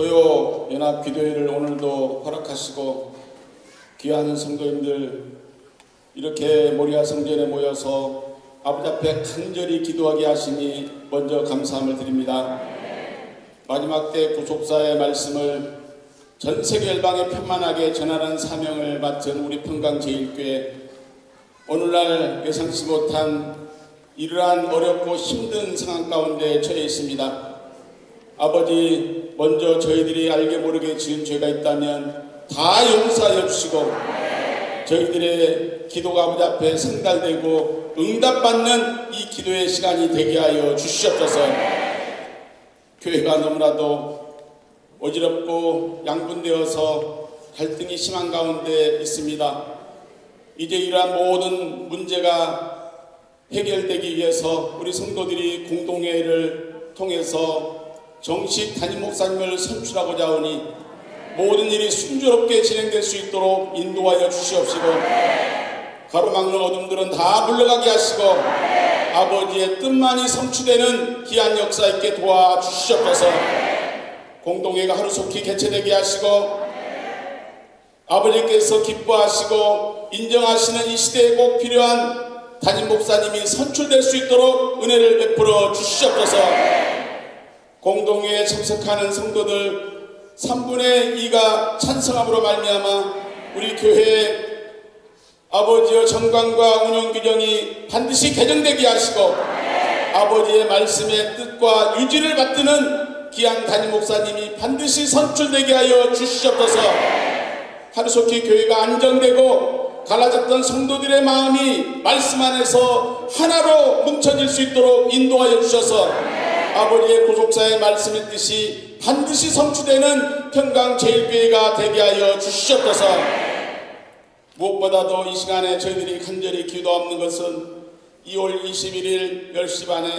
소요 연합 기도회를 오늘도 허락하시고 귀한 성도님들 이렇게 모리아 성전에 모여서 아버지 앞에 간절히 기도하게 하시니 먼저 감사함을 드립니다. 마지막 때 구속사의 말씀을 전 세계 열방에 편만하게 전하는 사명을 맡은 우리 평강제일교회, 오늘날 예상치 못한 이러한 어렵고 힘든 상황 가운데 처해 있습니다. 아버지, 먼저 저희들이 알게 모르게 지은 죄가 있다면 다 용서하여 주시고 저희들의 기도가 아버지 앞에 상달되고 응답받는 이 기도의 시간이 되게 하여 주시옵소서. 교회가 너무나도 어지럽고 양분되어서 갈등이 심한 가운데 있습니다. 이제 이러한 모든 문제가 해결되기 위해서 우리 성도들이 공동회의를 통해서 정식 담임 목사님을 선출하고자 하오니 모든 일이 순조롭게 진행될 수 있도록 인도하여 주시옵시고 가로막는 어둠들은 다 물러가게 하시고 아버지의 뜻만이 성취되는 귀한 역사 있게 도와주시옵소서. 공동회가 하루속히 개최되게 하시고 아버지께서 기뻐하시고 인정하시는 이 시대에 꼭 필요한 담임 목사님이 선출될 수 있도록 은혜를 베풀어 주시옵소서. 공동회에 참석하는 성도들 3분의 2가 찬성함으로 말미암아 우리 교회의 아버지의 정관과 운영규정이 반드시 개정되게 하시고 아버지의 말씀의 뜻과 유지를 받드는 귀한 담임 목사님이 반드시 선출되게 하여 주시옵소서. 하루속히 교회가 안정되고 갈라졌던 성도들의 마음이 말씀 안에서 하나로 뭉쳐질 수 있도록 인도하여 주셔서 아버지의 구속사의 말씀의 뜻이 반드시 성취되는 평강제일교회가 되게 하여 주시옵소서. 무엇보다도 이 시간에 저희들이 간절히 기도하는 것은 2월 21일 10시 반에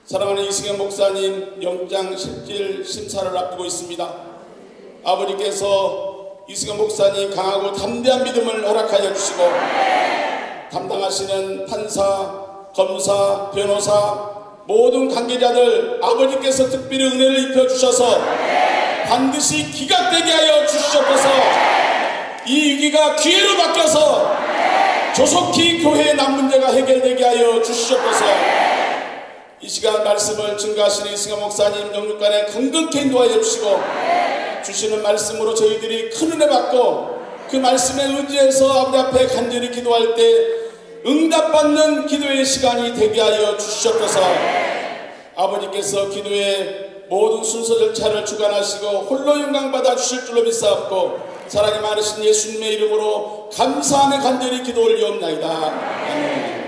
사랑하는 이승현 목사님 영장실질 심사를 앞두고 있습니다. 아버지께서 이승현 목사님 강하고 담대한 믿음을 허락하여 주시고 담당하시는 판사, 검사, 변호사 모든 관계자들 아버지께서 특별히 은혜를 입혀주셔서 반드시 기각되게 하여 주시옵소서. 이 위기가 기회로 바뀌어서 조속히 교회의 남 문제가 해결되게 하여 주시옵소서. 이 시간 말씀을 증거하시는 이승현 목사님 영육간에 건강케 인도하여 주시고 주시는 말씀으로 저희들이 큰 은혜 받고 그 말씀에 의지해서 아버지 앞에 간절히 기도할 때 응답받는 기도의 시간이 되게 하여 주시옵소서. 아버지께서 기도의 모든 순서 절차를 주관하시고 홀로 영광 받아 주실 줄로 믿사옵고 사랑이 많으신 예수님의 이름으로 감사하며 간절히 기도 올리옵나이다. 아멘.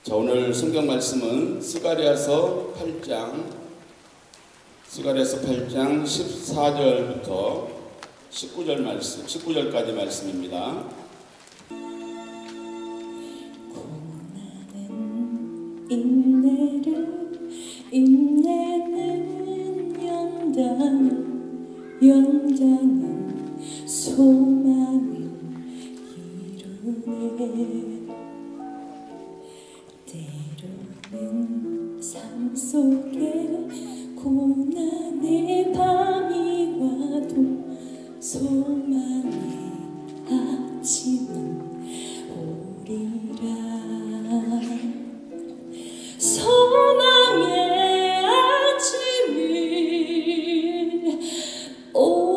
자, 오늘 성경 말씀은 스가랴서 8장 14절부터 19절까지 말씀입니다. 인내는 연단은 소망을 이루네. 때로는 삶 속에 고난의 밤이 와도 소망의 아침은 오리라. 소망의 아침이 오리라.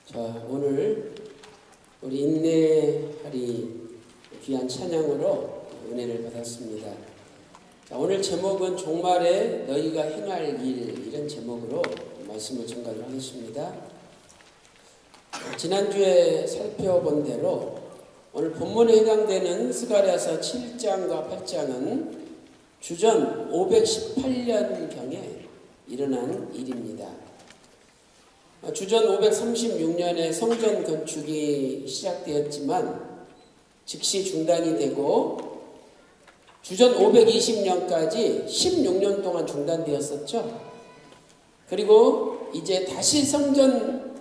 자, 오늘 우리 인내하리 귀한 찬양으로 은혜를 받았습니다. 자, 오늘 제목은 종말에 너희가 행할 일, 이런 제목으로 말씀을 전가를 하겠습니다. 지난주에 살펴본 대로 오늘 본문에 해당되는 스가랴서 7장과 8장은 주전 518년경에 일어난 일입니다. 주전 536년에 성전 건축이 시작되었지만 즉시 중단이 되고 주전 520년까지 16년 동안 중단되었었죠. 그리고 이제 다시 성전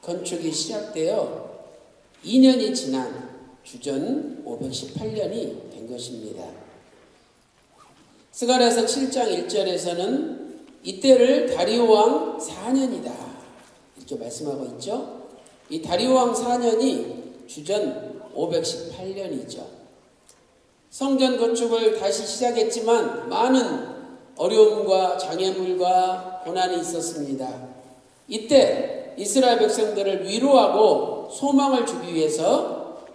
건축이 시작되어 2년이 지난 주전 518년이 된 것입니다. 스가랴서 7장 1절에서는 이때를 다리오 왕 4년이다 이렇게 말씀하고 있죠. 이 다리오 왕 4년이 주전 518년이죠. 성전 건축을 다시 시작했지만 많은 어려움과 장애물과 고난이 있었습니다. 이때 이스라엘 백성들을 위로하고 소망을 주기 위해서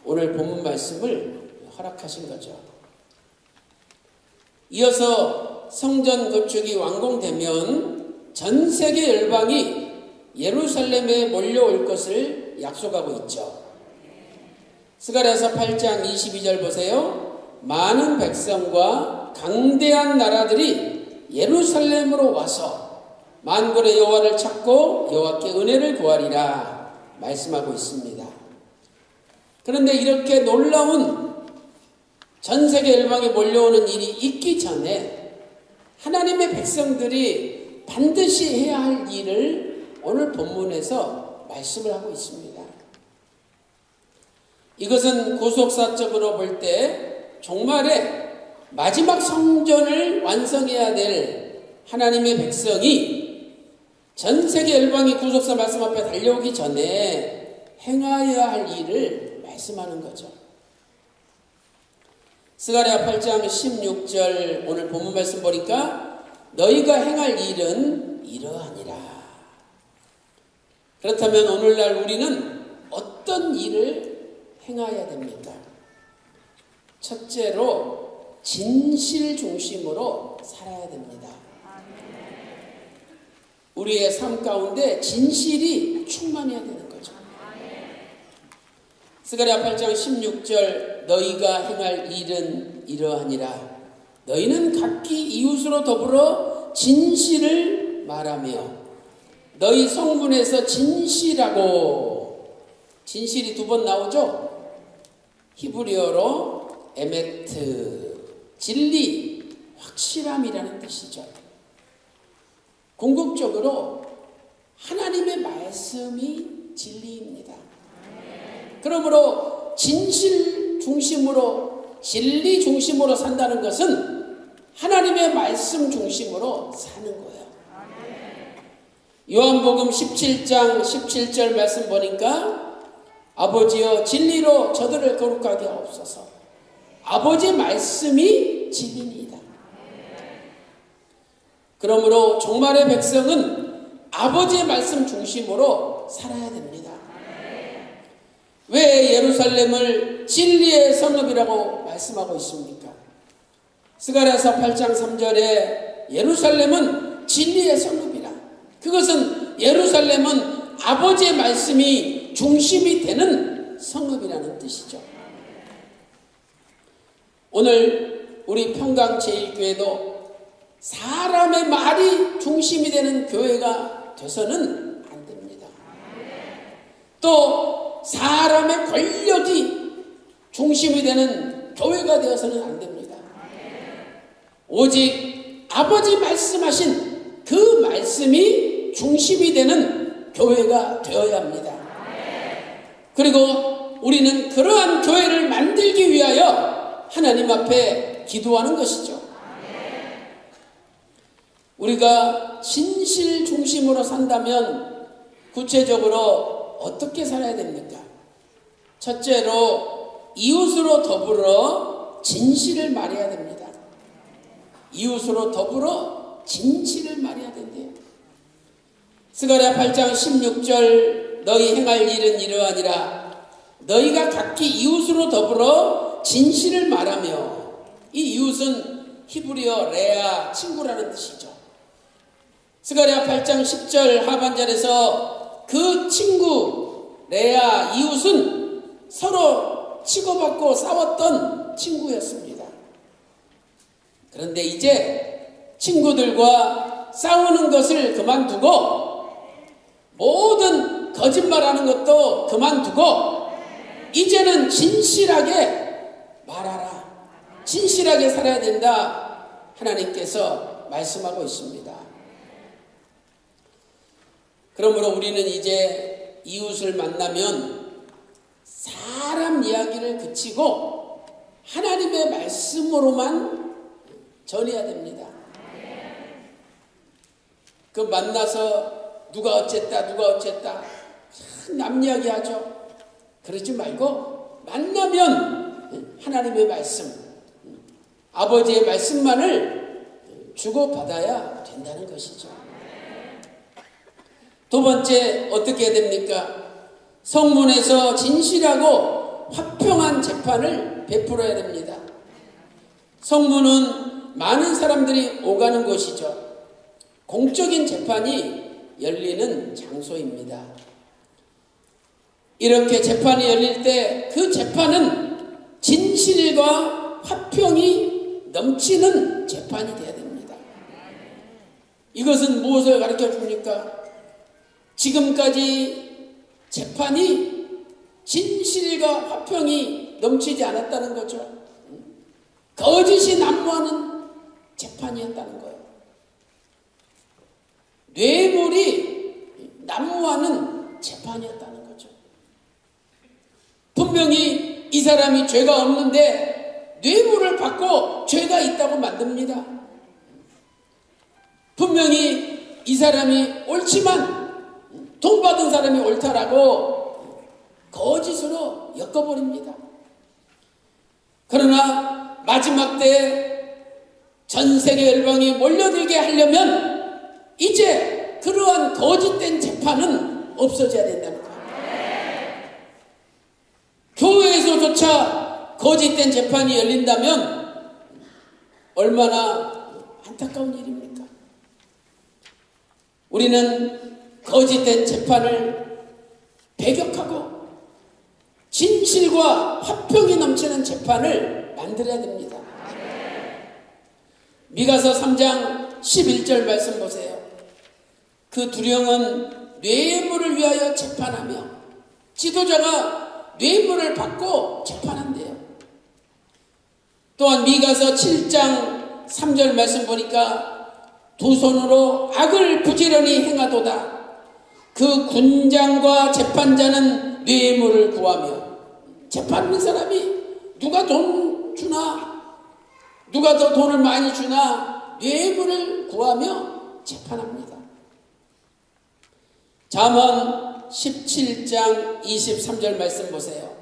오늘 본문 말씀을 허락하신 거죠. 이어서 성전 건축이 완공되면 전 세계 열방이 예루살렘에 몰려올 것을 약속하고 있죠. 스가랴서 8장 22절 보세요. 많은 백성과 강대한 나라들이 예루살렘으로 와서 만군의 여호와를 찾고 여호와께 은혜를 구하리라 말씀하고 있습니다. 그런데 이렇게 놀라운 전세계 열방에 몰려오는 일이 있기 전에 하나님의 백성들이 반드시 해야 할 일을 오늘 본문에서 말씀을 하고 있습니다. 이것은 구속사적으로 볼 때 종말에 마지막 성전을 완성해야 될 하나님의 백성이 전 세계 열방이 구속사 말씀 앞에 달려오기 전에 행하여야 할 일을 말씀하는 거죠. 스가랴 8장 16절 오늘 본문 말씀 보니까 너희가 행할 일은 이러하니라. 그렇다면 오늘날 우리는 어떤 일을 행해야 됩니까? 첫째로 진실 중심으로 살아야 됩니다. 우리의 삶 가운데 진실이 충만해야 되는 거죠. 스가랴 8장 16절 너희가 행할 일은 이러하니라. 너희는 각기 이웃으로 더불어 진실을 말하며 너희 성문에서 진실하고 진실이 두 번 나오죠. 히브리어로 에메트 진리 확실함이라는 뜻이죠. 궁극적으로 하나님의 말씀이 진리입니다. 그러므로 진실 중심으로 진리 중심으로 산다는 것은 하나님의 말씀 중심으로 사는 거예요. 요한복음 17장 17절 말씀 보니까 아버지여 진리로 저들을 거룩하게 하옵소서. 아버지의 말씀이 진리입니다. 그러므로 종말의 백성은 아버지의 말씀 중심으로 살아야 됩니다. 왜 예루살렘을 진리의 성읍이라고 말씀하고 있습니까? 스가랴서 8장 3절에 예루살렘은 진리의 성읍이라. 그것은 예루살렘은 아버지의 말씀이 중심이 되는 성읍이라는 뜻이죠. 오늘 우리 평강제일교회도 사람의 말이 중심이 되는 교회가 돼서는 안 됩니다. 또 사람의 권력이 중심이 되는 교회가 되어서는 안 됩니다. 오직 아버지 말씀하신 그 말씀이 중심이 되는 교회가 되어야 합니다. 그리고 우리는 그러한 교회를 만들기 위하여 하나님 앞에 기도하는 것이죠. 우리가 진실 중심으로 산다면 구체적으로 어떻게 살아야 됩니까? 첫째로 이웃으로 더불어 진실을 말해야 됩니다. 이웃으로 더불어 진실을 말해야 된대요. 스가랴 8장 16절 너희 행할 일은 이러하니라. 너희가 각기 이웃으로 더불어 진실을 말하며, 이 이웃은 히브리어 레아 친구라는 뜻이죠. 스가랴 8장 10절 하반절에서 그 친구 레아 이웃은 서로 치고받고 싸웠던 친구였습니다. 그런데 이제 친구들과 싸우는 것을 그만두고 모든 거짓말하는 것도 그만두고 이제는 진실하게 말하라. 진실하게 살아야 된다. 하나님께서 말씀하고 있습니다. 그러므로 우리는 이제 이웃을 만나면 사람 이야기를 그치고 하나님의 말씀으로만 전해야 됩니다. 그 만나서 누가 어쨌다 남 이야기 하죠. 그러지 말고 만나면 하나님의 말씀, 아버지의 말씀만을 주고받아야 된다는 것이죠. 두 번째, 어떻게 해야 됩니까? 성문에서 진실하고 화평한 재판을 베풀어야 됩니다. 성문은 많은 사람들이 오가는 곳이죠. 공적인 재판이 열리는 장소입니다. 이렇게 재판이 열릴 때 그 재판은 진실과 화평이 넘치는 재판이 되어야 됩니다. 이것은 무엇을 가르쳐 줍니까? 지금까지 재판이 진실과 화평이 넘치지 않았다는 거죠. 거짓이 난무하는 재판이었다는 거예요. 뇌물이 난무하는 재판이었다는 거죠. 분명히 이 사람이 죄가 없는데 뇌물을 받고 죄가 있다고 만듭니다. 분명히 이 사람이 옳지만 돈 받은 사람이 옳다라고 거짓으로 엮어버립니다. 그러나 마지막 때 전 세계 열방이 몰려들게 하려면 이제 그러한 거짓된 재판은 없어져야 된다는 거예요. 교회에서조차 거짓된 재판이 열린다면 얼마나 안타까운 일입니까? 우리는 거짓된 재판을 배격하고 진실과 화평이 넘치는 재판을 만들어야 됩니다. 미가서 3장 11절 말씀 보세요. 그 두령은 뇌물을 위하여 재판하며 지도자가 뇌물을 받고 재판한대요. 또한 미가서 7장 3절 말씀 보니까 두 손으로 악을 부지런히 행하도다. 그 군장과 재판자는 뇌물을 구하며, 재판하는 사람이 누가 돈 주나, 누가 더 돈을 많이 주나 뇌물을 구하며 재판합니다. 잠언 17장 23절 말씀 보세요.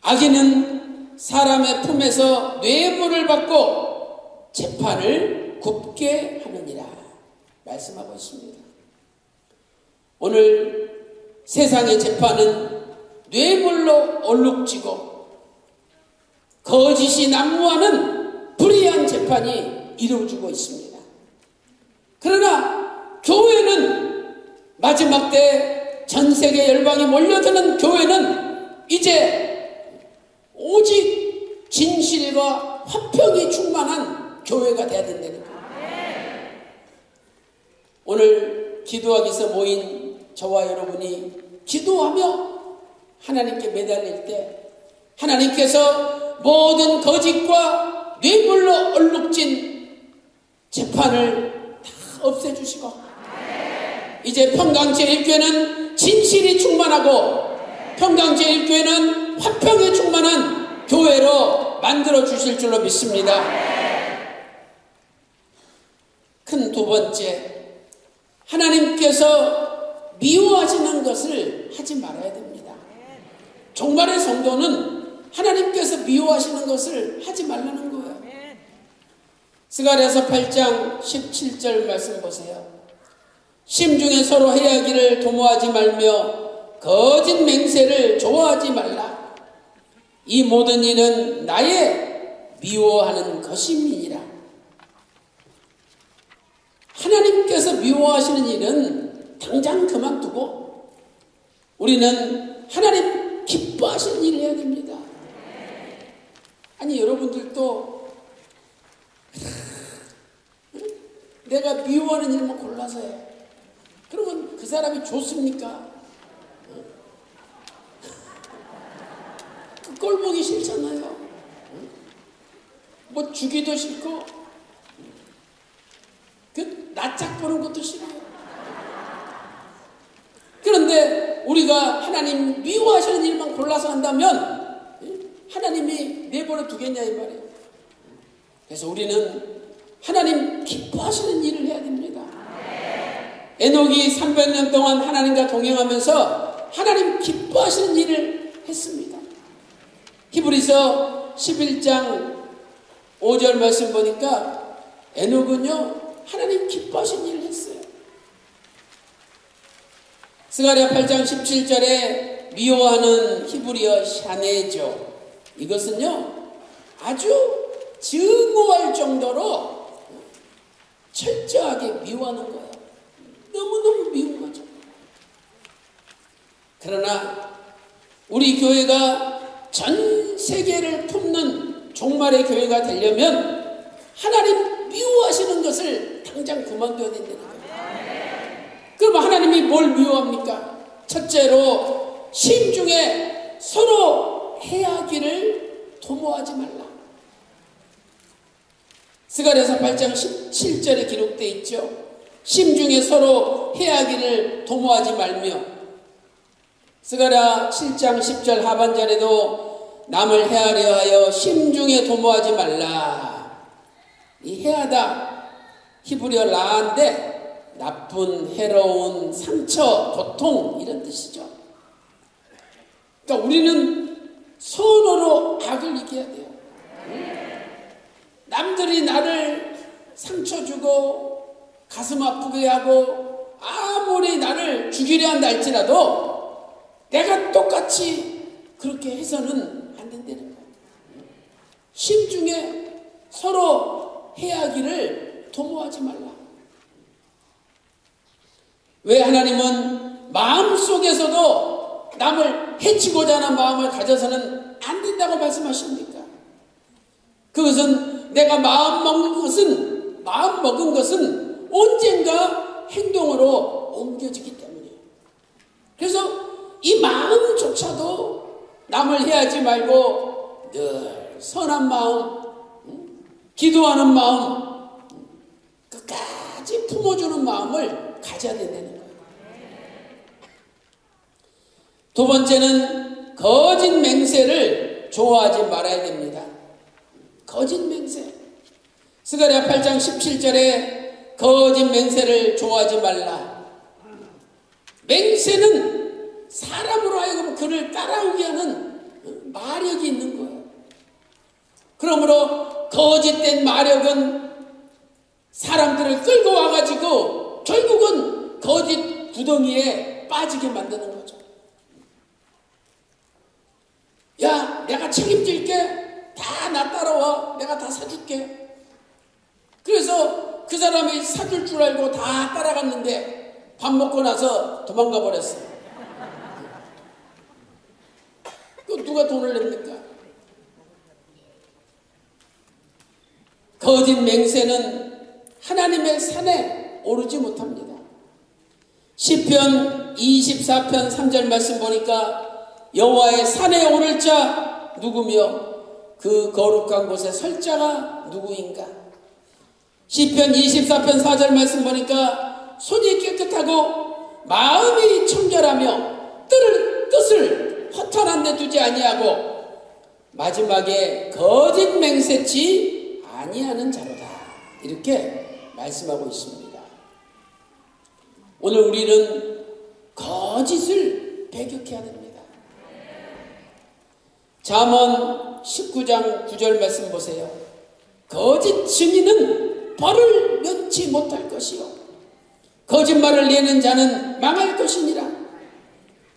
악인은 사람의 품에서 뇌물을 받고 재판을 굽게 하느니라 말씀하고 있습니다. 오늘 세상의 재판은 뇌물로 얼룩지고 거짓이 난무하는 불의한 재판이 이루어지고 있습니다. 그러나 교회는 마지막 때 전 세계 열방이 몰려드는 교회는 이제 오직 진실과 화평이 충만한 교회가 되어야 된다는 거예요. 오늘 기도하기서 모인 저와 여러분이 기도하며 하나님께 매달릴 때 하나님께서 모든 거짓과 뇌물로 얼룩진 재판을 다 없애주시고 이제 평강제일교회는 진실이 충만하고 평강제일교회는 화평이 충만한 교회로 만들어 주실 줄로 믿습니다. 큰 두 번째, 하나님께서 미워하시는 것을 하지 말아야 됩니다. 종말의 성도는 하나님께서 미워하시는 것을 하지 말라는 거예요. 스가랴서 8장 17절 말씀 보세요. 심중에 서로 해하기를 도모하지 말며 거짓 맹세를 좋아하지 말라. 이 모든 일은 나의 미워하는 것임이니라. 하나님께서 미워하시는 일은 당장 그만두고 우리는 하나님 기뻐하시는 일을 해야 됩니다. 아니 여러분들도 내가 미워하는 일만 골라서 해. 그러면 그 사람이 좋습니까? 그 꼴 보기 싫잖아요. 뭐 주기도 싫고 그 낯짝 보는 것도 싫어요. 그런데 우리가 하나님 미워하시는 일만 골라서 한다면 하나님이 내버려 두겠냐 이 말이에요. 그래서 우리는 하나님 기뻐하시는 일을 해야 됩니다. 에녹이 300년 동안 하나님과 동행하면서 하나님 기뻐하시는 일을 했습니다. 히브리서 11장 5절 말씀 보니까 에녹은요 하나님 기뻐하신 일을 했어요. 스가랴 8장 17절에 미워하는 히브리어 샤네죠. 이것은요 아주 증오할 정도로 철저하게 미워하는 거예요. 너무너무 미운 거죠. 그러나 우리 교회가 전 세계를 품는 종말의 교회가 되려면 하나님 미워하시는 것을 당장 그만둬야 된다는 거예요. 그럼 하나님이 뭘 미워합니까? 첫째로 심중에 서로 해하기를 도모하지 말라. 스가랴서 8장 17절에 기록되어 있죠. 심중에 서로 해하기를 도모하지 말며, 스가랴 7장 10절 하반절에도 남을 해하려 하여 심중에 도모하지 말라. 이 해하다 히브리어 라인데 나쁜, 해로운, 상처, 고통 이런 뜻이죠. 그러니까 우리는 선으로 악을 이겨야 돼요. 남들이 나를 상처 주고 가슴 아프게 하고 아무리 나를 죽이려 한다 할지라도 내가 똑같이 그렇게 해서는 안 된다는 거예요. 심중에 서로 해하기를 도모하지 말라. 왜 하나님은 마음속에서도 남을 해치고자 하는 마음을 가져서는 안 된다고 말씀하십니까? 그것은 내가 마음 먹은 것은 언젠가 행동으로 옮겨지기 때문이에요. 그래서 이 마음조차도 남을 해하지 말고 늘 선한 마음, 기도하는 마음, 끝까지 품어주는 마음을 가져야 된다는 거예요. 두 번째는 거짓 맹세를 좋아하지 말아야 됩니다. 거짓 맹세. 스가랴 8장 17절에 거짓 맹세를 좋아하지 말라. 맹세는 사람으로 하여금 그를 따라오게 하는 마력이 있는 거예요. 그러므로 거짓된 마력은 사람들을 끌고 와가지고 결국은 거짓 구덩이에 빠지게 만드는 거죠. 야, 내가 책임질게. 다 나 따라와. 내가 다 사줄게. 그래서 그 사람이 사줄 줄 알고 다 따라갔는데 밥 먹고 나서 도망가 버렸어요. 그 누가 돈을 냅니까? 거짓 맹세는 하나님의 산에 오르지 못합니다. 시편 24편 3절 말씀 보니까 여호와의 산에 오를 자 누구며 그 거룩한 곳에 설 자가 누구인가? 시편 24편 4절 말씀 보니까 손이 깨끗하고 마음이 청결하며 뜻을 허탄한 데 두지 아니하고 마지막에 거짓 맹세치 아니하는 자로다. 이렇게 말씀하고 있습니다. 오늘 우리는 거짓을 배격해야 됩니다. 잠언 19장 9절 말씀 보세요. 거짓 증인은 벌을 면치 못할 것이요 거짓말을 내는 자는 망할 것이니라.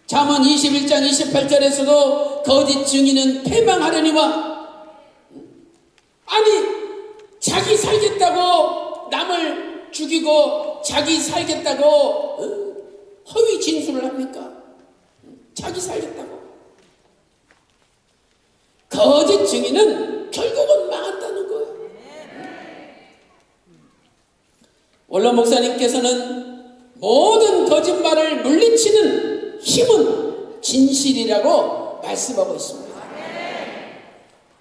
잠언 21장 28절에서도 거짓 증인은 패망하려니와, 아니 자기 살겠다고 남을 죽이고 자기 살겠다고 허위 진술을 합니까? 자기 살겠다고. 거짓 증인은 결국은 망한다는 거예요. 원로 목사님께서는 모든 거짓말을 물리치는 힘은 진실이라고 말씀하고 있습니다.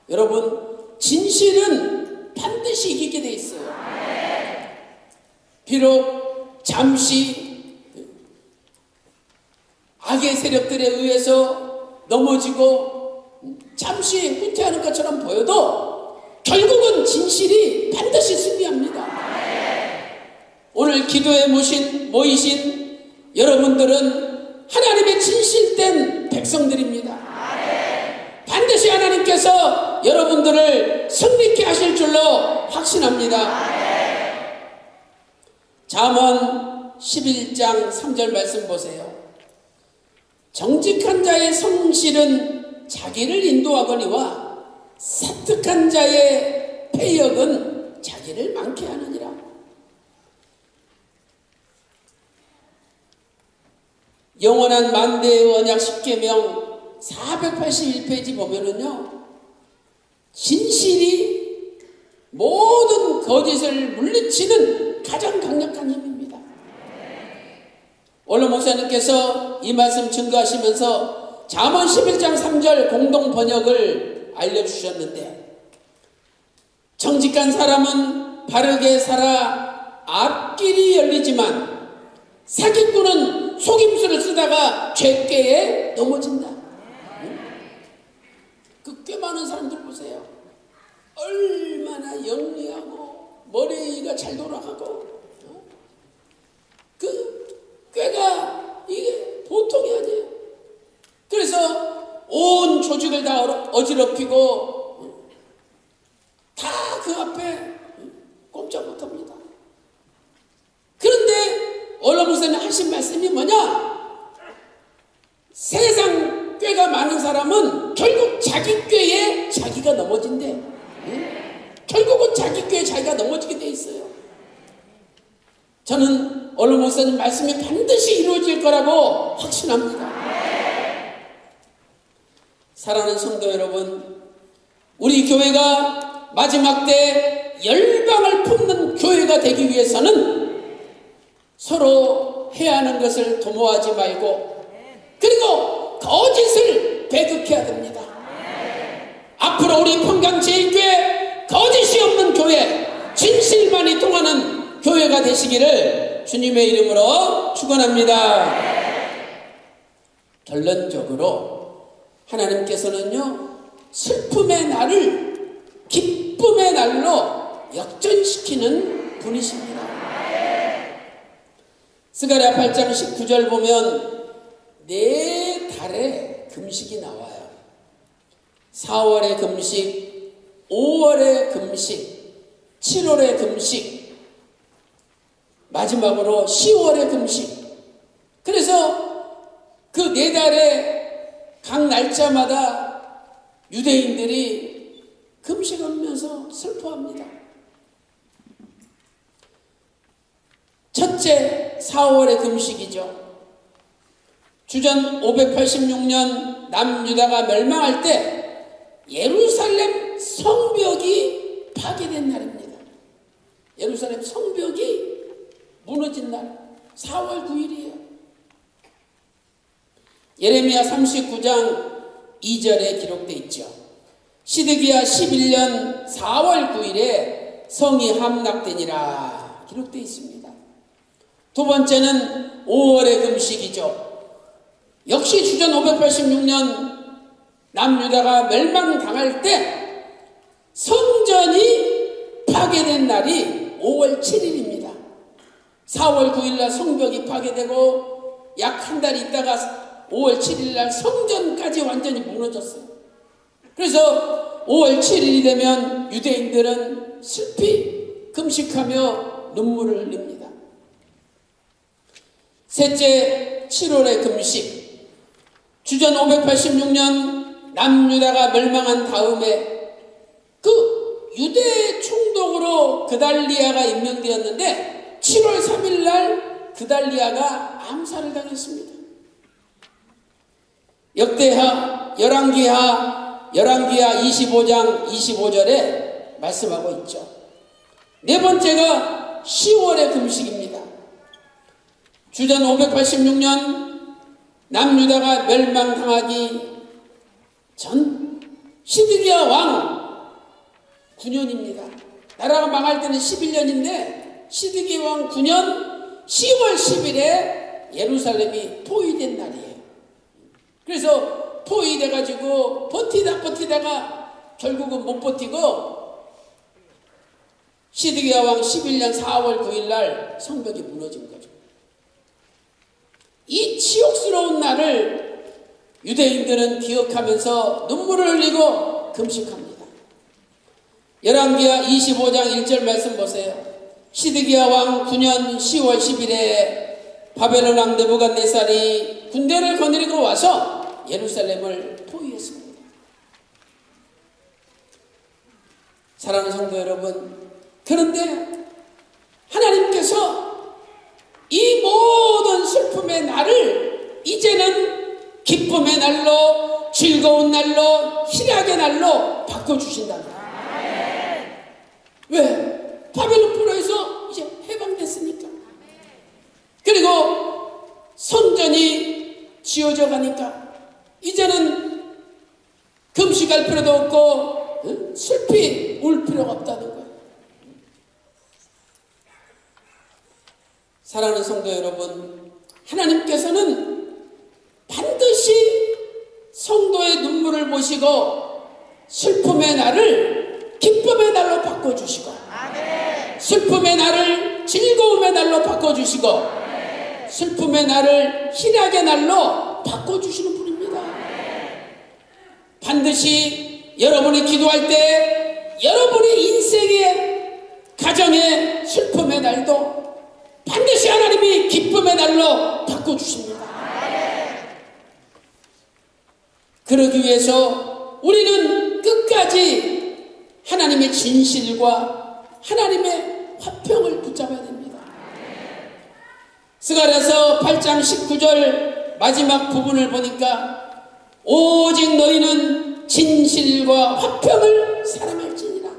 여러분, 진실은 반드시 이기게 돼 있어요. 비록 잠시 악의 세력들에 의해서 넘어지고 잠시 후퇴하는 것처럼 보여도 결국은 진실이 반드시 승리합니다. 오늘 기도에 모이신 여러분들은 하나님의 진실된 백성들입니다. 반드시 하나님께서 여러분들을 승리케 하실 줄로 확신합니다. 잠언 11장 3절 말씀 보세요. 정직한 자의 성실은 자기를 인도하거니와 사특한 자의 패역은 자기를 망케 하느니라. 영원한 만대의 언약 10계명 481페이지 보면은요, 진실이 모든 거짓을 물리치는 가장 강력한 힘입니다. 오늘 목사님께서 이 말씀 증거하시면서 잠언 11장 3절 공동 번역을 알려주셨는데, 정직한 사람은 바르게 살아 앞길이 열리지만 사기꾼은 속임수를 쓰다가 죄꾀에 넘어진다. 그 꽤 많은 사람들 보세요. 얼마나 영리하고 머리가 잘 돌아가고, 그 꾀가 이게 보통이 아니에요. 그래서 온 조직을 다 어지럽히고 다 그 앞에 꼼짝 못합니다. 그런데 오늘 목사님 하신 말씀이 뭐냐? 세상 꾀가 많은 사람은 결국 자기 꾀에 자기가 넘어진대. 결국은 자기 꾀에 자기가 넘어지게 돼 있어요. 저는 오늘 목사님 말씀이 반드시 이루어질 거라고 확신합니다. 사랑하는 성도 여러분, 우리 교회가 마지막 때 열방을 품는 교회가 되기 위해서는 서로 해야 하는 것을 도모하지 말고, 그리고 거짓을 배극해야 됩니다. 앞으로 우리 평강제일교회 거짓이 없는 교회, 진실만이 통하는 교회가 되시기를 주님의 이름으로 축원합니다. 결론적으로 하나님께서는요, 슬픔의 날을 기쁨의 날로 역전시키는 분이십니다. 스가랴 8장 19절 보면 4달의 금식이 나와요. 4월의 금식, 5월의 금식, 7월의 금식, 마지막으로 10월의 금식. 그래서 그 4달의 각 날짜마다 유대인들이 금식하면서 슬퍼합니다. 첫째 4월의 금식이죠. 주전 586년 남유다가 멸망할 때 예루살렘 성벽이 파괴된 날입니다. 예루살렘 성벽이 무너진 날 4월 9일이에요. 예레미야 39장 2절에 기록되어 있죠. 시드기야 11년 4월 9일에 성이 함락되니라 기록되어 있습니다. 두 번째는 5월의 금식이죠. 역시 주전 586년 남유다가 멸망당할 때 성전이 파괴된 날이 5월 7일입니다. 4월 9일날 성벽이 파괴되고 약 한 달 있다가 5월 7일날 성전까지 완전히 무너졌어요. 그래서 5월 7일이 되면 유대인들은 슬피 금식하며 눈물을 흘립니다. 셋째 7월의 금식. 주전 586년 남유다가 멸망한 다음에 그 유대 총독으로 그달리아가 임명되었는데 7월 3일 날 그달리아가 암살을 당했습니다. 역대하 열왕기하 25장 25절에 말씀하고 있죠. 네 번째가 10월의 금식입니다. 주전 586년 남유다가 멸망당하기 전 시드기야 왕 9년입니다. 나라가 망할 때는 11년인데 시드기야 왕 9년 10월 10일에 예루살렘이 포위된 날이에요. 그래서 포위돼가지고 버티다가 결국은 못 버티고 시드기야 왕 11년 4월 9일날 성벽이 무너진 거죠. 이 치욕스러운 날을 유대인들은 기억하면서 눈물을 흘리고 금식합니다. 열왕기하 25장 1절 말씀 보세요. 시드기야 왕 9년 10월 10일에 바벨론 왕 느부갓네살이 군대를 거느리고 와서 예루살렘을 포위했습니다. 사랑하는 성도 여러분, 그런데 하나님께서 이 모든 슬픔의 날을 이제는 기쁨의 날로, 즐거운 날로, 희락의 날로 바꿔주신답니다. 왜? 바벨론 포로에서 이제 해방됐으니까. 그리고 성전이 지어져 가니까 이제는 금식할 필요도 없고 슬피 울 필요가 없다는 거예요. 사랑하는 성도 여러분, 하나님께서는 반드시 성도의 눈물을 보시고 슬픔의 날을 기쁨의 날로 바꿔주시고, 슬픔의 날을 즐거움의 날로 바꿔주시고, 슬픔의 날을 희락의 날로 바꿔주시는 분입니다. 반드시 여러분이 기도할 때 여러분의 인생의 가정의 슬픔의 날도 반드시 하나님이 기쁨의 날로 바꿔주십니다. 그러기 위해서 우리는 끝까지 하나님의 진실과 하나님의 화평을 붙잡아야 됩니다. 스가랴서 8장 19절 마지막 부분을 보니까 오직 너희는 진실과 화평을 사랑할지니라.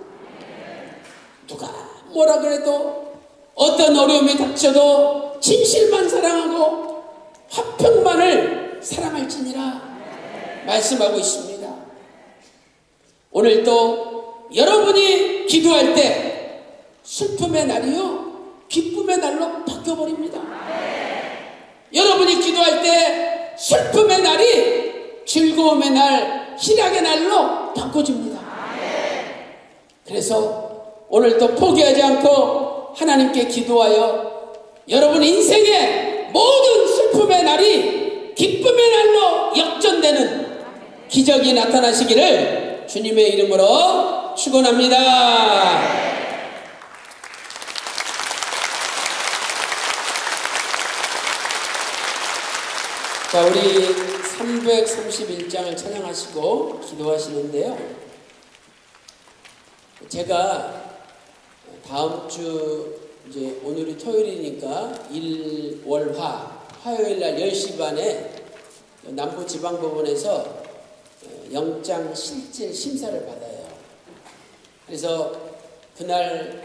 누가 뭐라 그래도 어떤 어려움이 닥쳐도 진실만 사랑하고 화평만을 사랑할지니라 말씀하고 있습니다. 오늘 또 여러분이 기도할 때 슬픔의 날이요 기쁨의 날로 바뀌어버립니다. 여러분이 기도할 때 슬픔의 날이 즐거움의 날, 희락의 날로 바꿔줍니다. 그래서 오늘 또 포기하지 않고 하나님께 기도하여 여러분 인생의 모든 슬픔의 날이 기쁨의 날로 역전되는 기적이 나타나시기를 주님의 이름으로 축원합니다. 자, 우리 331장을 찬양하시고 기도하시는데요. 제가 다음 주 이제 오늘이 토요일이니까 화요일 날 10시 반에 남부지방법원에서 영장 실질 심사를 받아요. 그래서 그날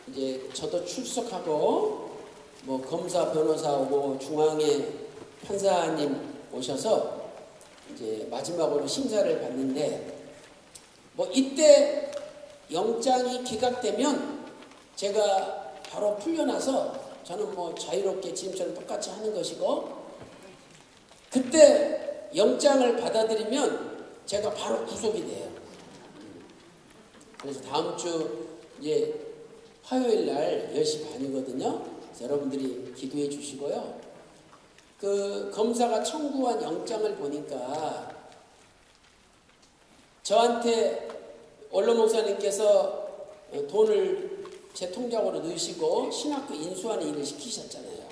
이제 저도 출석하고 뭐 검사 변호사 오고 중앙에 판사님 오셔서 이제 마지막으로 심사를 받는데 뭐 이때 영장이 기각되면 제가 바로 풀려나서 저는 뭐 자유롭게 지금처럼 똑같이 하는 것이고, 그때 영장을 받아들이면 제가 바로 구속이 돼요. 그래서 다음 주 이제 화요일 날 10시 반이거든요. 그래서 여러분들이 기도해 주시고요. 그 검사가 청구한 영장을 보니까 저한테 원로 목사님께서 돈을 제 통장으로 넣으시고 신학교 인수하는 일을 시키셨잖아요.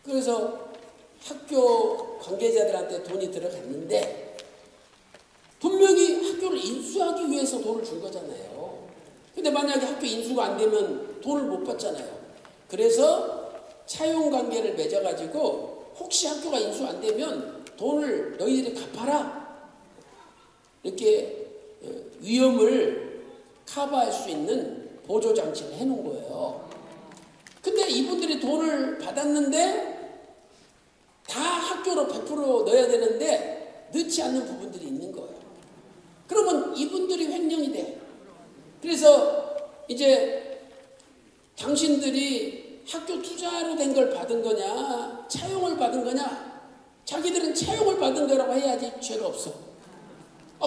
그래서 학교 관계자들한테 돈이 들어갔는데 분명히 학교를 인수하기 위해서 돈을 준 거잖아요. 근데 만약에 학교 인수가 안 되면 돈을 못 받잖아요. 그래서 차용 관계를 맺어가지고 혹시 학교가 인수 안 되면 돈을 너희들이 갚아라, 이렇게 위험을 커버할 수 있는 보조장치를 해놓은 거예요. 근데 이분들이 돈을 받았는데 다 학교로 100% 넣어야 되는데 넣지 않는 부분들이 있는 거예요. 그러면 이분들이 횡령이 돼. 그래서 이제 당신들이 학교 투자로 된 걸 받은 거냐 차용을 받은 거냐 자기들은 채용을 받은 거라고 해야지 죄가 없어.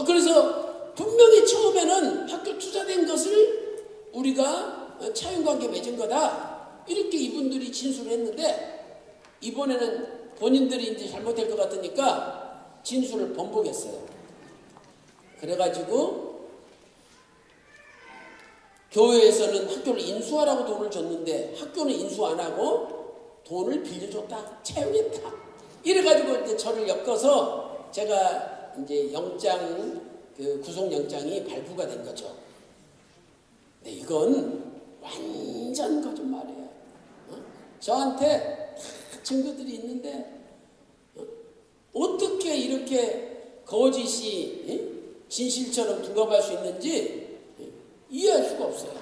그래서 분명히 처음에는 학교 투자된 것을 우리가 차용관계 맺은 거다, 이렇게 이분들이 진술을 했는데, 이번에는 본인들이 이제 잘못될 것 같으니까 진술을 번복했어요. 그래가지고 교회에서는 학교를 인수하라고 돈을 줬는데 학교는 인수 안 하고 돈을 빌려줬다, 채용했다, 이래가지고 이제 저를 엮어서 제가 이제 영장, 구속영장이 발부가 된 거죠. 근데 이건 완전 거짓말이에요. 저한테 다 증거들이 있는데 어떻게 이렇게 거짓이 진실처럼 둔갑할 수 있는지 이해할 수가 없어요.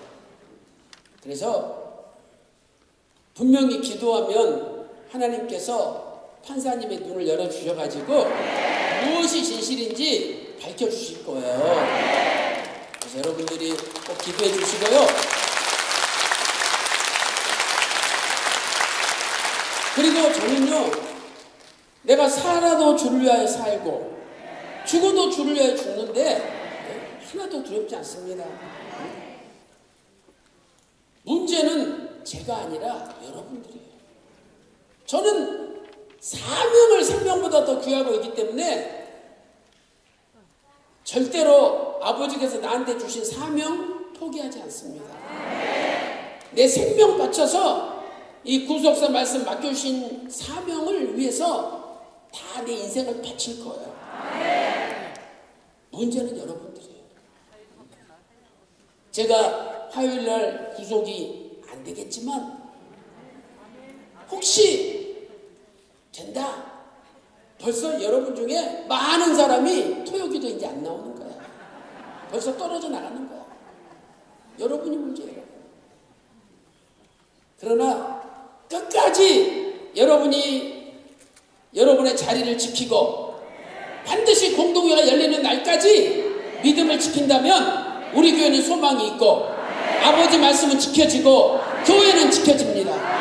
그래서 분명히 기도하면 하나님께서 판사님의 눈을 열어주셔가지고 무엇이 진실인지 밝혀주실 거예요. 그래서 여러분들이 꼭 기도해 주시고요. 그리고 저는요, 내가 살아도 주를 위하여 살고 죽어도 주를 위하여 죽는데 하나도 두렵지 않습니다. 문제는 제가 아니라 여러분들이에요. 저는 사명을 생명보다 더 귀하고 있기 때문에 절대로 아버지께서 나한테 주신 사명 포기하지 않습니다. 내 생명 바쳐서 이 구속사 말씀 맡겨주신 사명을 위해서 다 내 인생을 바칠 거예요. 문제는 여러분들이에요. 제가 화요일날 구속이 안 되겠지만 혹시 된다, 벌써 여러분 중에 많은 사람이 토요기도 이제 안 나오는 거야. 벌써 떨어져 나가는 거야. 여러분이 문제예요. 그러나 끝까지 여러분의 자리를 지키고 반드시 공동회가 열리는 날까지 믿음을 지킨다면 우리 교회는 소망이 있고 아버지 말씀은 지켜지고 교회는 지켜집니다.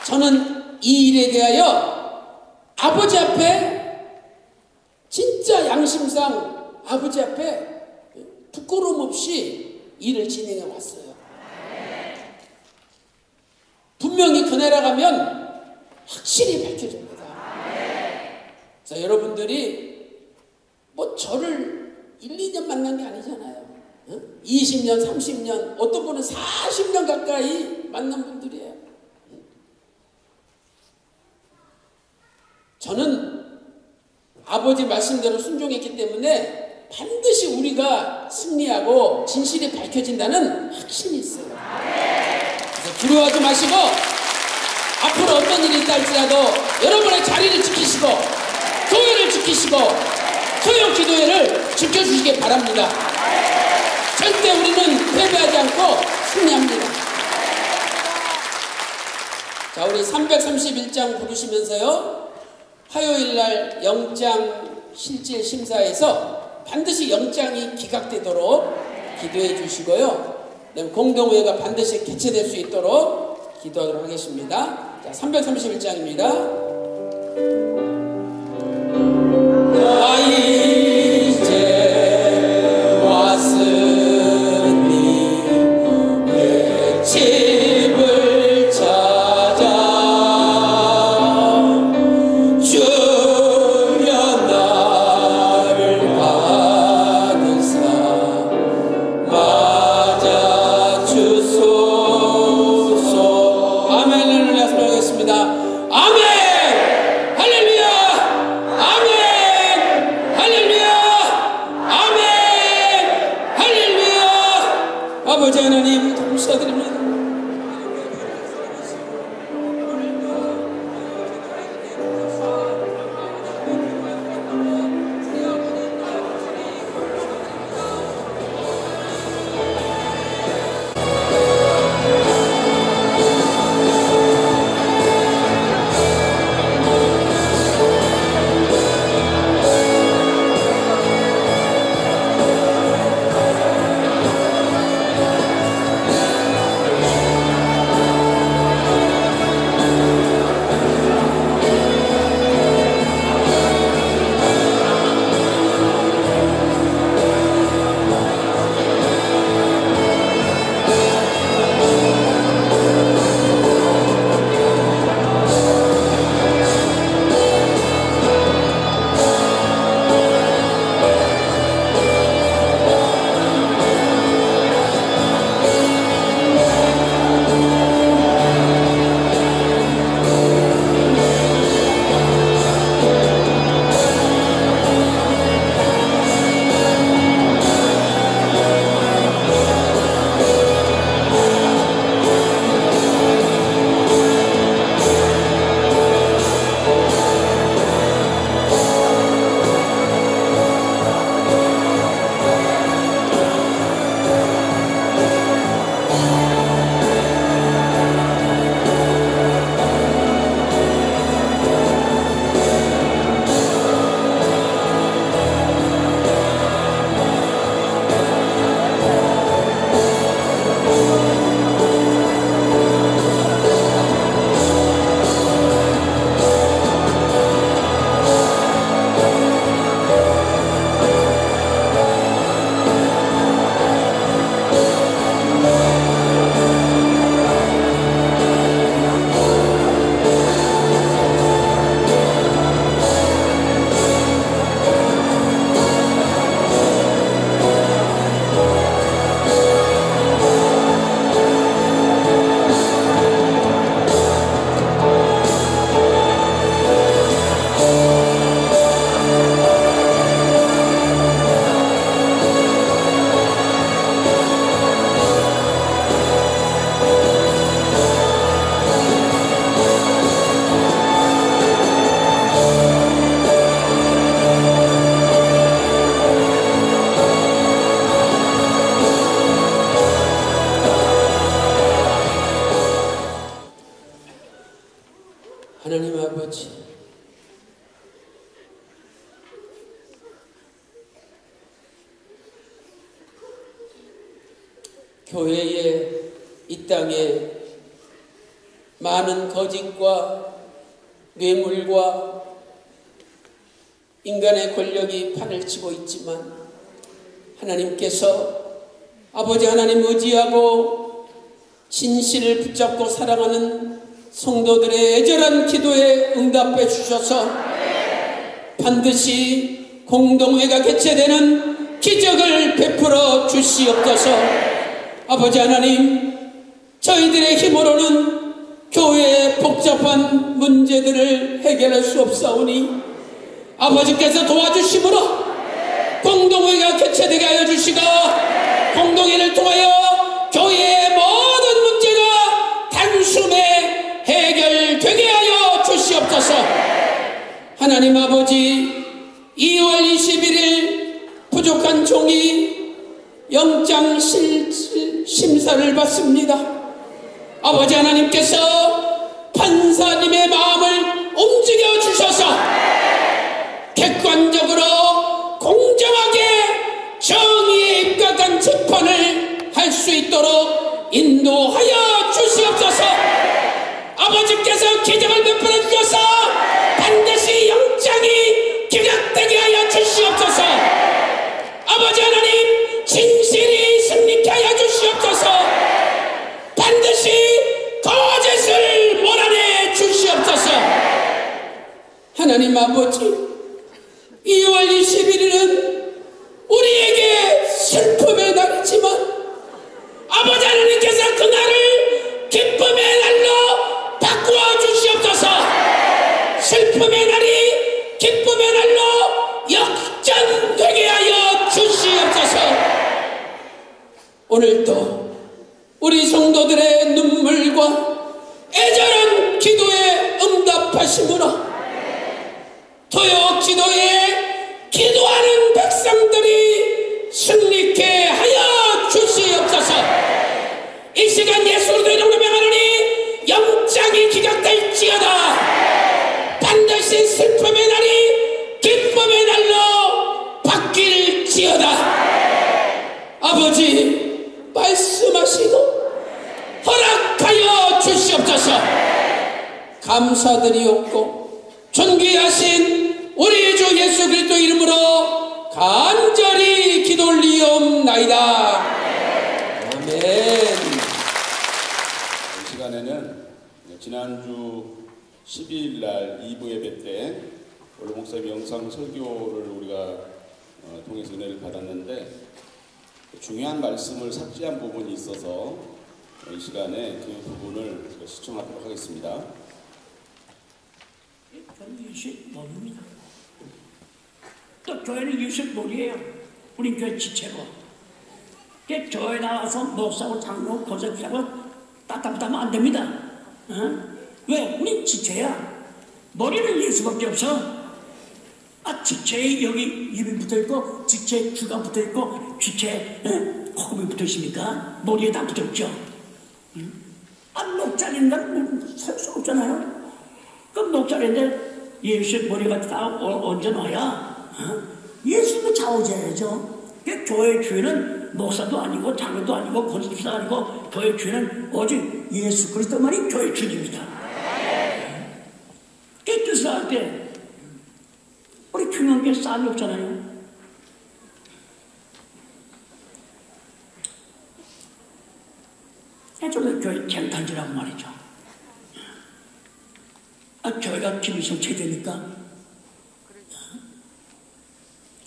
저는 이 일에 대하여 아버지 앞에 진짜 양심상 아버지 앞에 부끄러움 없이 일을 진행해 왔어요. 분명히 그네라 가면 확실히 밝혀집니다. 그래서 여러분들이 뭐 저를 1, 2년 만난 게 아니잖아요. 20년, 30년, 어떤 분은 40년 가까이 만난 분들이에요. 저는 아버지 말씀대로 순종했기 때문에 반드시 우리가 승리하고 진실이 밝혀진다는 확신이 있어요. 그래서 두려워하지 마시고 앞으로 어떤 일이 있다 할지라도 여러분의 자리를 지키시고 교회를 지키시고 소형 기도회를 지켜주시기 바랍니다. 절대 우리는 패배하지 않고 승리합니다. 자, 우리 331장 부르시면서요, 화요일날 영장 실질 심사에서 반드시 영장이 기각되도록 기도해 주시고요. 공동회가 반드시 개최될 수 있도록 기도하도록 하겠습니다. 자, 331장입니다. 나 이제 왔으니 내 집을 찾아 주여 나를 받으사 맞아 주소서. 아멘. 할렐루야. 소망하겠습니다. 아멘. 할렐루야. 아멘. 할렐루야. 아멘. 할렐루야. 아버지 하나님 감사드립니다. 하나님 아버지, 교회에 이 땅에 많은 거짓과 뇌물과 인간의 권력이 판을 치고 있지만 하나님께서 아버지 하나님 의지하고 진실을 붙잡고 사랑하는 성도들의 애절한 기도에 응답해 주셔서 반드시 공동회가 개최되는 기적을 베풀어 주시옵소서. 아버지 하나님, 저희들의 힘으로는 교회의 복잡한 문제들을 해결할 수 없사오니 아버지께서 도와주심으로 공동회가 개최되게 하여 주시고 공동회를 통하여 교회의 모든 문제가 단숨에 해결되게 하여 주시옵소서. 하나님 아버지, 2월 21일 부족한 종이 영장 심사를 받습니다. 아버지 하나님께서 판사님의 마음을 움직여 주셔서 객관적으로 공정하게 정의에 입각한 재판을 할 수 있도록 인도하여 주시옵소서. 아버지께서 기적을 베풀어 주셔서 반드시 영장이 기각되게 하여 주시옵소서. 아버지 하나님, 진실이 승리케 하여 주시옵소서. 반드시 거짓을 몰아내 주시옵소서. 하나님 아버지, 2월 21일은 우리에게 슬픔의 날이지만 아버지 하나님께서 그날을 기쁨의 날로 바꾸어 주시옵소서. 슬픔의 날이 기쁨의 날로 역전되게 하여 주시옵소서. 오늘도 우리 성도들의 눈물과 애절한 기도에 응답하심으로 토요 기도에 기도하는 백성들이 승리케 하여 주시옵소서. 이 시간 예수로 이름으로 명하노니 영장이 기각될지어다. 반드시 슬픔의 날이 기쁨의 날로 바뀔지어다. 아버지, 말씀하시고 허락하여 주시옵소서. 감사드리옵고 존귀하신 우리 주 예수 그리스도 이름으로 간절히 기도 올리옵나이다. 아멘. 이 시간에는 지난주 12일 날 2부 예배 때 원로 목사님 영상 설교를 우리가 통해서 은혜를 받았는데 중요한 말씀을 삭제한 부분이 있어서 이 시간에 그 부분을 시청하도록 하겠습니다. 저는 유식 모릅니다. 또 교회는 유식 몰이에요. 우린 교회 지체고. 교회 나와서 목사고 장로 고생하고 따뜻하면 안 됩니다. 왜? 우린 지체야. 머리는 예수밖에 없어. 지체에 여기 입이 붙어있고 지체에 귀가 붙어있고 지체에 코급이 붙어있습니까? 머리에 다 붙어있죠. 녹자리인가 살 수 없잖아요. 그럼 녹자리인데 예수의 머리가 다 얹어놔야 예수님을 좌우지어야죠. 교회 주인은 목사도 아니고 장로도 아니고 권사도 아니고 교회 주인은 오직 예수 그리스도만이 교회 주인입니다. 그 뜻을 할 때 우리 평양교회 쌀이 없잖아요. 저도 교회 갱탄지라고 말이죠. 교회가 김일성 체제니까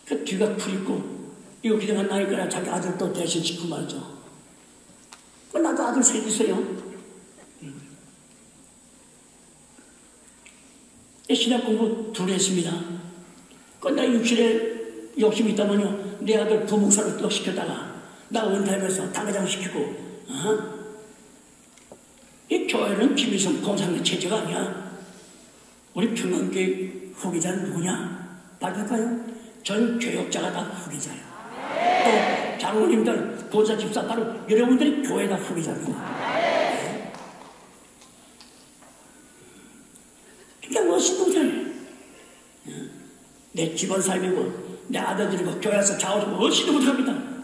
그 뒤가 풀있고 이거 기대가 나니까 자기 아들 또 대신 시키고 말이죠. 나도 아들 셋 있어요. 신학 공부 둘 했습니다. 나 육실에 욕심이 있다면요, 내 아들 부목사를 또 시켰다가 나 은퇴하면서 당회장 시키고 이 교회는 김일성 공산당 체제가 아니야. 우리 평양교회 후계자는 누구냐? 밝힐까요? 전 교역자가 다 후계자야. 또 장로님들, 도자 집사, 바로 여러분들이 교회 다 후계자입니다. 그냥 멋있는 거잖아요. 내 집안 삶이고 내 아들들이고 교회에서 좌우지고 멋있는 못합니다.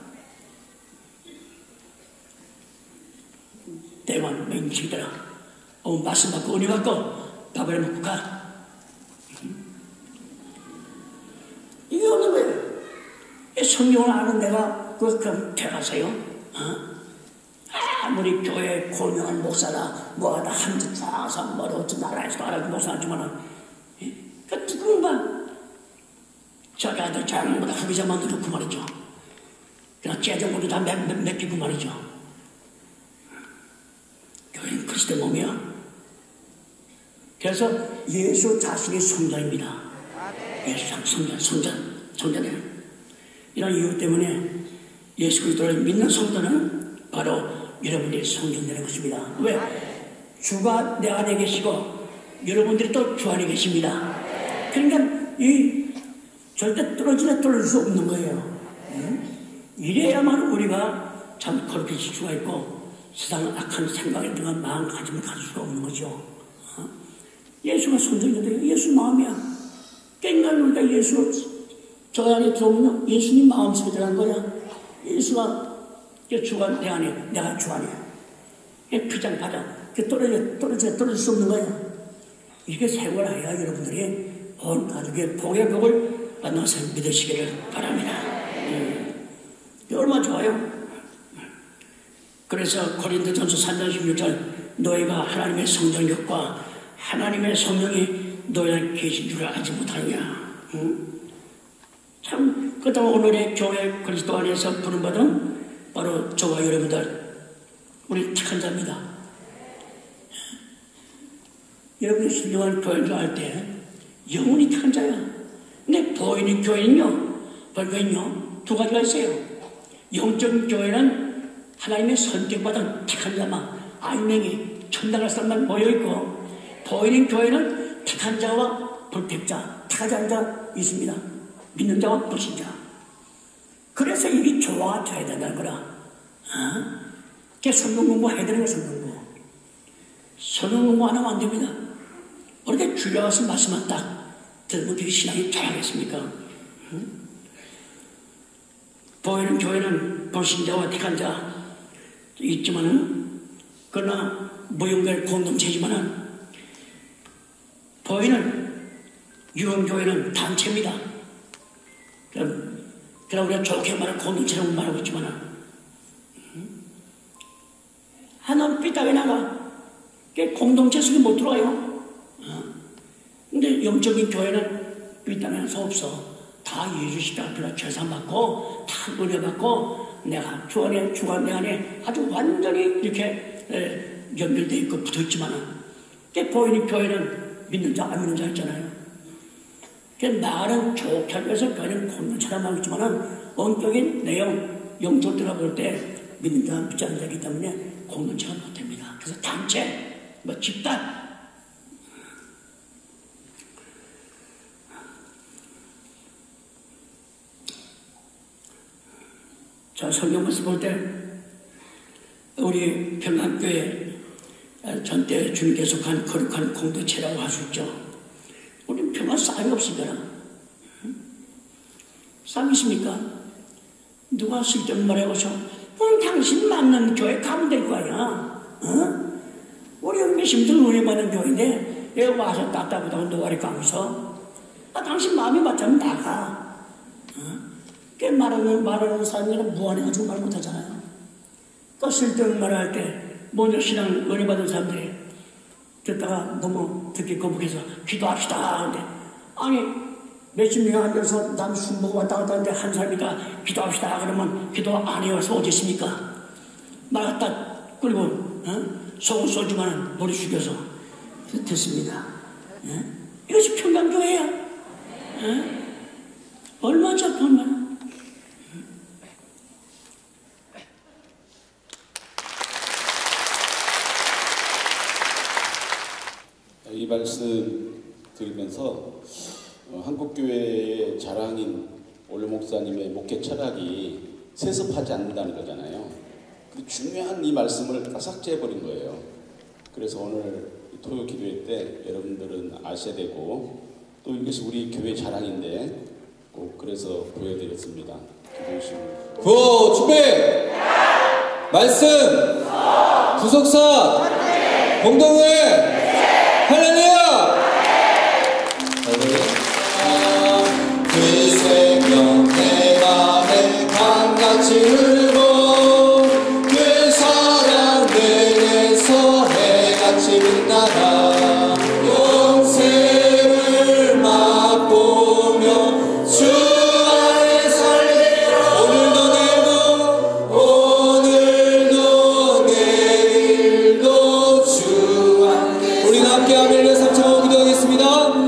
대만 맹식이더라. 말씀 받고 은혜 받고 밥을 먹고 가. 이게 없는 거예요. 성경을 아는 내가 그럼 퇴가세요. 아무리 교회 고명한 목사다 뭐하다 한지 좌상 뭐다 어떤 나라에서도 알아도 목사하지만은 그 누군가 자기 아들 장보다 후계자 만들어놓고 말이죠. 그냥 재정으로 다 맡기고 말이죠. 교회는 그리스도의 몸이야. 그래서 예수 자신이 성전입니다. 예수 성전이에요. 이런 이유 때문에 예수 그리스도를 믿는 성전은 바로 여러분들이 성전되는 것입니다. 왜? 주가 내 안에 계시고 여러분들이 또 주 안에 계십니다. 그러니까 절대 떨어질 수 없는 거예요. 이래야만 우리가 참 거룩해질 수가 있고 세상 악한 생각에 대한 마음가짐을 가질 수가 없는 거죠. 예수가 성전인데 예수 마음이야. 깽가를 우리가 예수 저 안에 들어오면 예수님 마음속에 들어간 거야. 예수가 주가 내 안에, 내가 주 안에. 피장 바다. 떨어질 수 없는 거야. 이렇게 생활해야 여러분들이 온 가족의 복의 복을 만나서 믿으시기를 바랍니다. 얼마나 좋아요. 그래서 고린도전서 3장 16절 너희가 하나님의 성전력과 하나님의 성령이 너희 안에 계신 줄을 알지 못하느냐. 참 그렇다고 오늘의 교회 그리스도 안에서 부름받은 바로 저와 여러분들 우리 착한 자입니다. 여러분이 신령한 교회인 줄 알 때 영혼이 착한 자야. 근데 보이는 교회는요 두 가지가 있어요. 영적인 교회는 하나님의 선택받은 착한 자만 아이명이 천당할 사람만 모여있고, 보이는 교회는 택한 자와 불택자, 택하지 자 있습니다. 믿는 자와 불신자. 그래서 이게 조화가 돼야 된다는 거라. 그게 성경 공부해야 되는 거야. 성경 공부 안 하면 안 됩니다. 어떻게 주려와서 말씀만 딱 들으면 그게 신앙이 잘하겠습니까? 보이는 교회는 불신자와 택한 자 있지만은, 그러나 무용별 공동체지만은, 보이는 유흥교회는 단체입니다. 그럼 우리가 좋게 말하는 공동체라고 말하고 있지만은, 하나는 삐딱이 나가. 공동체 속에 못 들어와요. 근데 영적인 교회는 삐딱이 수 없어. 다 예수 십자가 죄산 받고, 다 은혜 받고, 내가 주 안에, 주가 내 안에 아주 완전히 이렇게 연결되어 있고 붙어 있지만은, 보이는 교회는 믿는 자, 안 믿는 자 있잖아요. 말은 좋게 하기 위해서 교회는 공동체라고 말하고 있지만은, 원격인 내용, 영적으로 들어볼 때 믿는 자, 믿지 않는 자이기 때문에 공동체가 못 됩니다. 그래서 단체, 집단. 자, 성경 말씀 볼 때, 우리 평안교회 전때 주님께서 간 거룩한 공동체라고 할 수 있죠. 우리는 평화 싹이 없습니다. 싹이 있습니까? 누가 쓸데없는 말 해보셔. 그럼 당신 맞는 교회 가면 될 거야. 우리 몇십들 은혜 받는 교회인데 여기 와서 따따부다고 노가리 까면서 당신 마음이 맞자면 나가. 꽤 말하는 사람들은 무안해가지고 말 못하잖아요. 또 쓸데없는 말을 할 때 먼저 신앙 은혜 받은 사람들이 듣다가 너무 듣기 거북해서 기도합시다 하는데, 아니 몇십 명 앉아서 남 술 먹고 왔다 갔다 하는데 한 사람이가 기도합시다 그러면 기도 안 해서 어딨습니까? 말 갖다 끓이고 속은 소주만 머리 숙여서 됐습니다. 이것이 평강교회야. 얼마나 착한 말. 이 말씀 들으면서 한국교회의 자랑인 올려 목사님의 목회 철학이 세습하지 않는다는 거잖아요. 근데 중요한 이 말씀을 다 삭제해버린 거예요. 그래서 오늘 토요 기도회 때 여러분들은 아셔야 되고, 또 이것이 우리 교회 자랑인데 꼭 그래서 보여드렸습니다. 기도해 주시면. 구호 준비! 말씀! 구속사! 공동회! 할렐루야! 그 생명 내 맘에 강같이 흐르고 그 사랑 내게서 해같이 빛나라. 영생을 맛보며 주 안에 살리라. 오늘도 내일도 주 안에. 우리 함께 아멘 삼창하고 기도하겠습니다. 아멘.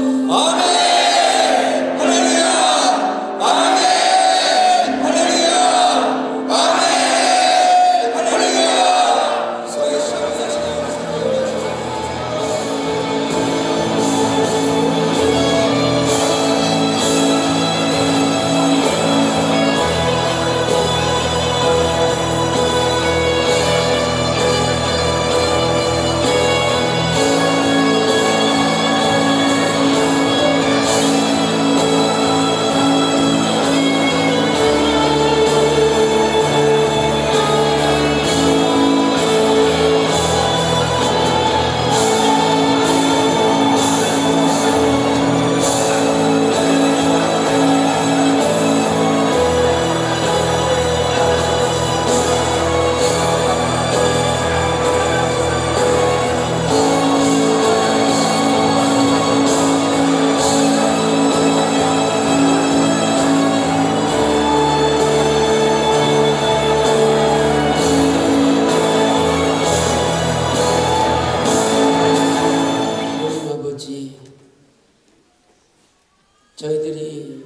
저희들이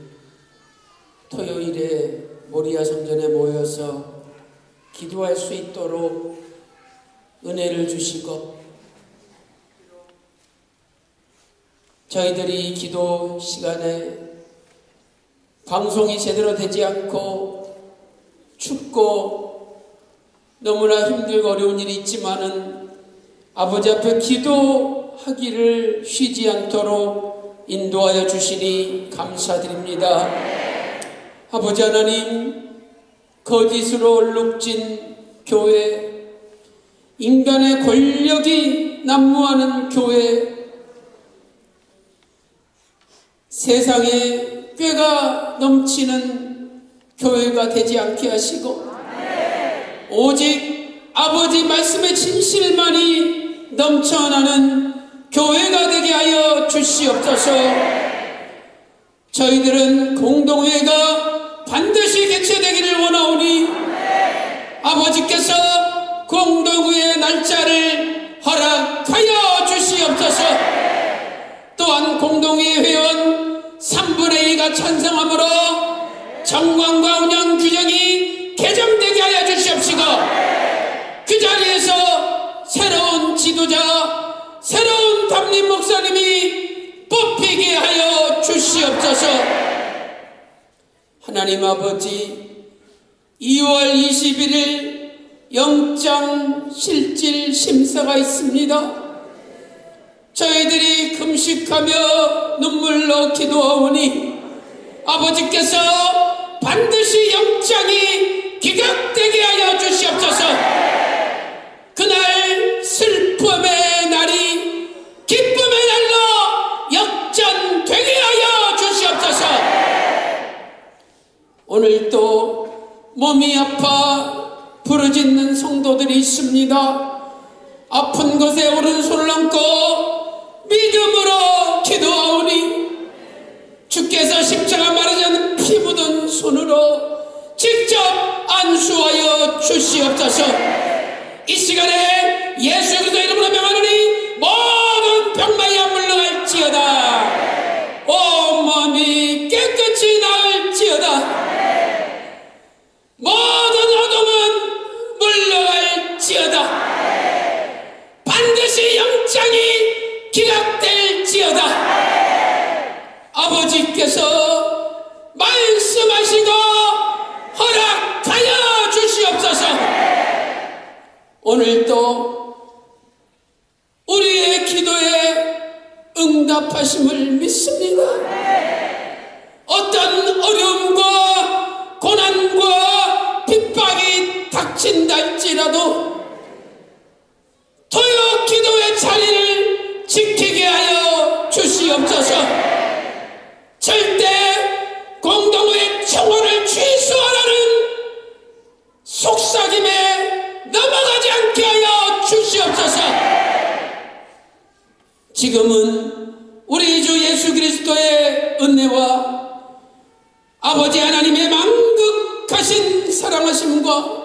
토요일에 모리아 성전에 모여서 기도할 수 있도록 은혜를 주시고, 저희들이 기도 시간에 방송이 제대로 되지 않고 춥고 너무나 힘들고 어려운 일이 있지만은 아버지 앞에 기도하기를 쉬지 않도록 인도하여 주시니 감사드립니다. 아버지 하나님, 거짓으로 얼룩진 교회, 인간의 권력이 난무하는 교회, 세상에 꾀가 넘치는 교회가 되지 않게 하시고, 오직 아버지 말씀의 진실만이 넘쳐나는 교회가 되게 하여 주시옵소서. 저희들은 공동회가 반드시 개최되기를 원하오니 아버지께서 공동회의 날짜를 허락하여 주시옵소서. 또한 공동회 회원 3분의 2가 찬성함으로 정관과 운영 규정이 개정되게 하여 주시옵시고, 그 자리에서 새로운 지도자, 새로운 담임 목사님이 뽑히게 하여 주시옵소서. 하나님 아버지, 2월 21일 영장 실질 심사가 있습니다. 저희들이 금식하며 눈물로 기도하오니 아버지께서 반드시 영장이 기각되게 하여 주시옵소서. 그날 슬픔의 날이 기쁨의 날로 역전되게 하여 주시옵소서. 오늘 또 몸이 아파 부르짖는 성도들이 있습니다. 아픈 곳에 오른손을 얹고 믿음으로 기도하오니 주께서 십자가 마르지 않는 피 묻은 손으로 직접 안수하여 주시옵소서. 이 시간에 예수 그리스도 이름으로 명하노니 모든 병마야 물러갈지어다. 온몸이 깨끗이 나을지어다. 모든 어둠은 물러갈지어다. 반드시 영장이 기각될지어다. 아버지께서 말씀하시고 허락하여 주시옵소서. 오늘도 우리의 기도에 응답하심을 믿습니다. 어떤 어려움과 고난과 핍박이 닥친다 할지라도 토요 기도의 자리를 지키게 하여 주시옵소서. 절대 공동의 청원을 취소하라는 속삭임에 넘어가지 않게 하여 주시옵소서. 지금은 우리 주 예수 그리스도의 은혜와 아버지 하나님의 만극하신 사랑하심과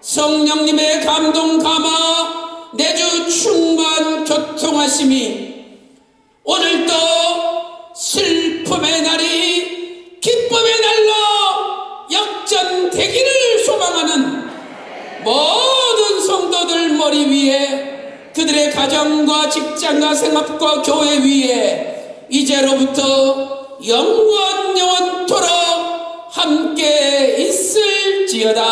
성령님의 감동 감화 내주 충만 교통하심이 오늘도 슬픔의 날이 기쁨의 날로 역전되기를 소망하는 모든 성도들 머리 위에 그들의 가정과 직장과 생업과 교회 위에 이제로부터 영원토록 함께 있을지어다.